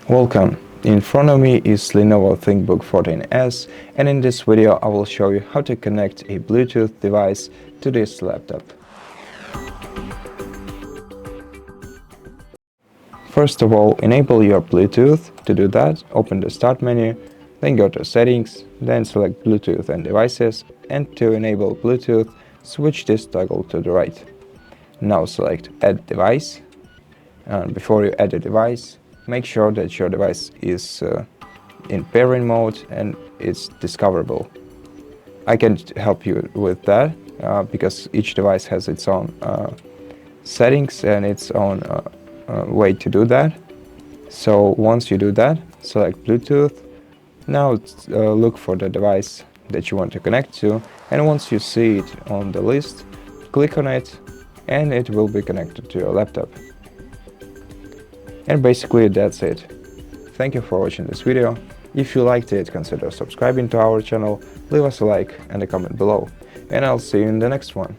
Welcome! In front of me is LENOVO ThinkBook 14s, and in this video I will show you how to connect a Bluetooth device to this laptop. First of all, enable your Bluetooth. To do that, open the Start menu, then go to Settings, then select Bluetooth and Devices, and to enable Bluetooth, switch this toggle to the right. Now select Add Device, and before you add a device, make sure that your device is in pairing mode and it's discoverable. I can help you with that because each device has its own settings and its own way to do that. So once you do that, select Bluetooth. Now look for the device that you want to connect to, and once you see it on the list, click on it and it will be connected to your laptop. And basically that's it. Thank you for watching this video. If you liked it, consider subscribing to our channel, leave us a like and a comment below, and I'll see you in the next one.